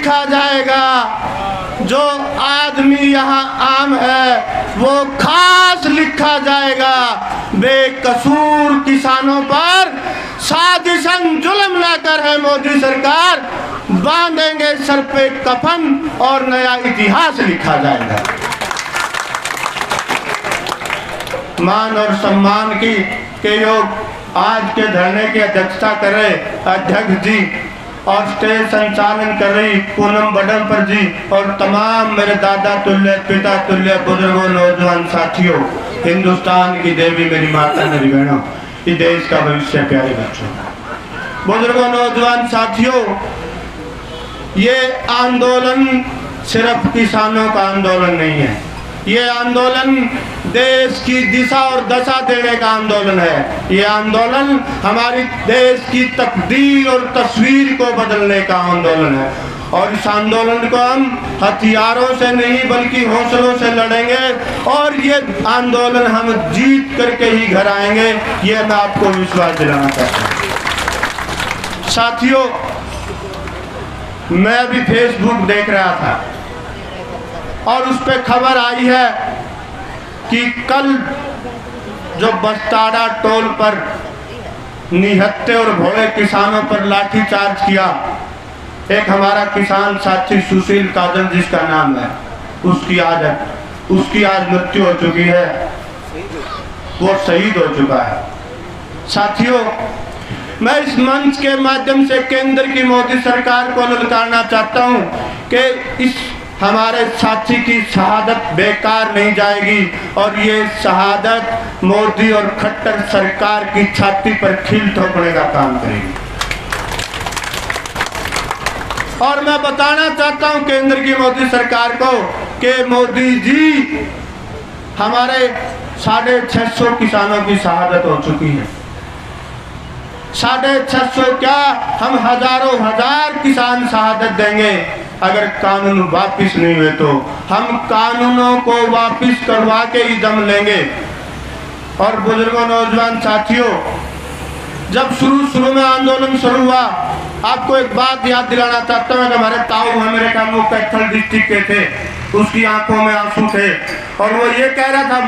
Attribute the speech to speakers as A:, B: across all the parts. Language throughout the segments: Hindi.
A: लिखा जाएगा, जो आदमी यहाँ आम है वो खास लिखा जाएगा। बेकसूर किसानों पर साजिशन जुल्म लाकर है मोदी सरकार, बांधेंगे सर पे कफन और नया इतिहास लिखा जाएगा। मान और सम्मान की के योग आज के धरने की अध्यक्षता कर रहे अध्यक्ष जी और स्टेज संचालन कर रही पूनम बडनपर जी और तमाम मेरे दादा तुल्य पिता तुल्य बुजुर्गों नौजवान साथियों, हिंदुस्तान की देवी मेरी माता मेरी बहनों, इस देश का भविष्य प्यारे बच्चों, बुजुर्गों नौजवान साथियों, ये आंदोलन सिर्फ किसानों का आंदोलन नहीं है, ये आंदोलन देश की दिशा और दशा देने का आंदोलन है। ये आंदोलन हमारी देश की तकदीर और तस्वीर को बदलने का आंदोलन है और इस आंदोलन को हम हथियारों से नहीं बल्कि हौसलों से लड़ेंगे और ये आंदोलन हम जीत करके ही घर आएंगे, ये मैं आपको विश्वास दिलाना चाहता हूँ। साथियों, मैं अभी फेसबुक देख रहा था और उस पर खबर आई है कि कल जो बस्ताड़ा टोल पर निहत्थे और भोले किसानों पर लाठीचार्ज किया, एक हमारा किसान साथी सुशील काजल जिसका नाम है, उसकी आज मृत्यु हो चुकी है, वो शहीद हो चुका है। साथियों, मैं इस मंच के माध्यम से केंद्र की मोदी सरकार को ललकारना चाहता हूं कि इस हमारे साथी की शहादत बेकार नहीं जाएगी और ये शहादत मोदी और खट्टर सरकार की छाती पर खील ठोकने का काम करेगी। और मैं बताना चाहता हूं केंद्र की मोदी सरकार को कि मोदी जी, हमारे 650 किसानों की शहादत हो चुकी है। 650 क्या, हम हजारों हजार किसान शहादत देंगे अगर कानून वापिस नहीं हुए तो। हम कानूनों को वापिस करवा के ही दम लेंगे। और बुजुर्गों नौजवान साथियों, जब शुरू में आंदोलन शुरू हुआ, आपको एक बात याद दिलाना चाहता हूँ कि हमारे ताऊ हैं, मेरे ख्याल वो कैथल डिस्ट्रिक्ट के थे, उसकी आंखों में आंसू थे और वो ये कह रहा था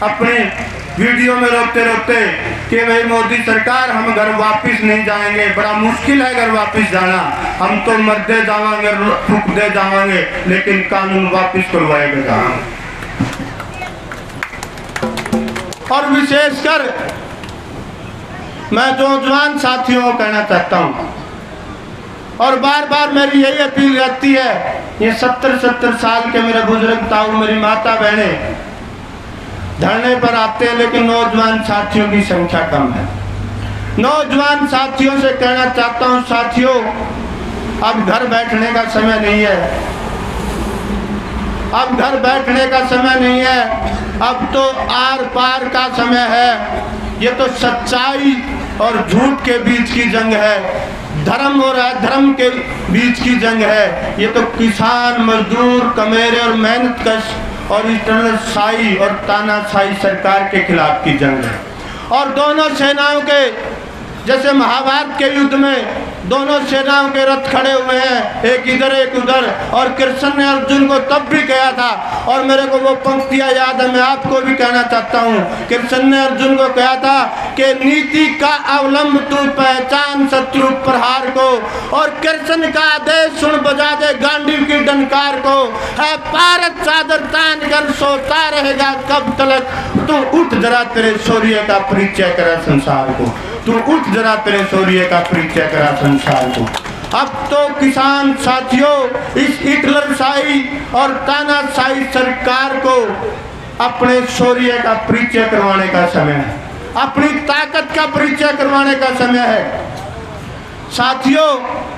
A: अपने वीडियो में रोते रोते कि भाई मोदी सरकार, हम घर वापिस नहीं जाएंगे, बड़ा मुश्किल है घर वापिस जाना, हम तो मरते जावांगे, फूकते जावांगे, लेकिन कानून वापिस करवाएगा। और विशेषकर मैं नौजवान साथियों को कहना चाहता हूं और बार बार मेरी यही अपील रहती है, ये 70 साल के मेरे बुजुर्ग ताऊ, मेरी माता बहने धरने पर आते हैं, लेकिन नौजवान साथियों की संख्या कम है। नौजवान साथियों से कहना चाहता हूं, साथियों, अब घर बैठने का समय नहीं है, अब घर बैठने का समय नहीं है, अब तो आर पार का समय है। ये तो सच्चाई और झूठ के बीच की जंग है, धर्म और अधर्म के बीच की जंग है। ये तो किसान, मजदूर, कमेरे और मेहनतकश और इंटरनल शाही और तानाशाही सरकार के खिलाफ की जंग है। और दोनों सेनाओं के, जैसे महाभारत के युद्ध में दोनों सेनाओं के रथ खड़े हुए हैं, एक इधर एक उधर, और कृष्ण ने अर्जुन को तब भी कहा था, और मेरे को वो पंक्तियां याद है, मैं आपको भी कहना चाहता हूँ। कृष्ण ने अर्जुन को कहा था कि नीति का अवलंब तू पहचान शत्रु प्रहार को, और कृष्ण का आदेश सुन बजा दे गांडीव की डंकार को, है पारक चादर तान कर सोता रहेगा कब तलक, तू उठ जरा तेरे शौर्य का परिचय करा संसार को, तू उठ जरा तेरे शौर्य का परिचय करा संसार को। अब तो किसान साथियों, इस हिटलरशाही और तानाशाही सरकार को अपने शौर्य का परिचय करवाने का समय है, अपनी ताकत का परिचय करवाने का समय है। साथियों,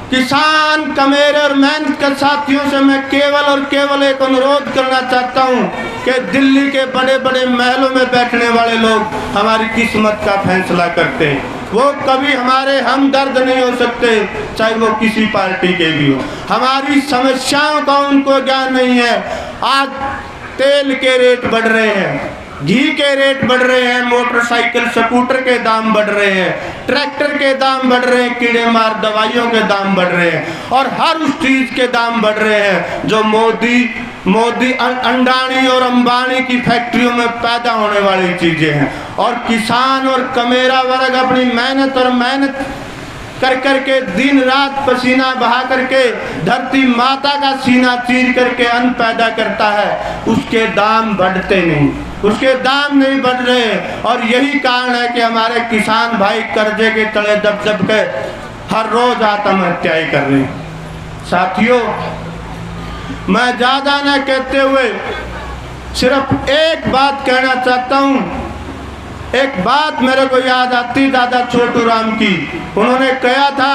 A: किसान, कमेरे और मेहनत के साथियों से मैं केवल और केवल एक अनुरोध करना चाहता हूं कि दिल्ली के बड़े बड़े महलों में बैठने वाले लोग हमारी किस्मत का फैसला करते हैं, वो कभी हमारे हमदर्द नहीं हो सकते, चाहे वो किसी पार्टी के भी हो। हमारी समस्याओं का उनको ज्ञान नहीं है। आज तेल के रेट बढ़ रहे हैं, घी के रेट बढ़ रहे हैं, मोटरसाइकिल स्कूटर के दाम बढ़ रहे हैं, ट्रैक्टर के दाम बढ़ रहे हैं, कीड़े मार दवाइयों के दाम बढ़ रहे हैं और हर उस चीज के दाम बढ़ रहे हैं जो मोदी अंडानी और अंबानी की फैक्ट्रियों में पैदा होने वाली चीजें हैं। और किसान और कमेरा वर्ग अपनी मेहनत कर करके दिन रात पसीना बहा करके धरती माता का सीना चीर करके अन्न पैदा करता है, उसके दाम बढ़ते नहीं, उसके दाम नहीं बढ़ रहे। और यही कारण है कि हमारे किसान भाई कर्जे के तले दब दब के हर रोज आत्महत्याएं कर रहे हैं। साथियों, मैं ज्यादा न कहते हुए सिर्फ एक बात कहना चाहता हूँ। एक बात मेरे को याद आती दादा छोटू राम की। उन्होंने कहा था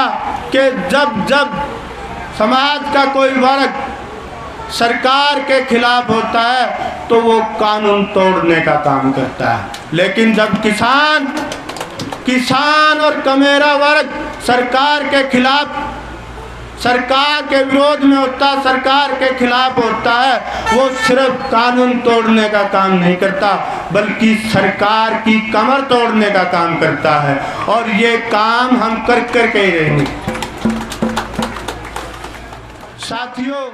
A: कि जब जब समाज का कोई वर्ग सरकार के खिलाफ होता है तो वो कानून तोड़ने का काम करता है, लेकिन जब किसान और कमेरा वर्ग सरकार के खिलाफ, सरकार के विरोध में होता है, सरकार के खिलाफ होता है, वो सिर्फ कानून तोड़ने का काम नहीं करता बल्कि सरकार की कमर तोड़ने का काम करता है। और ये काम हम कर कर के ही रहेंगे। साथियों,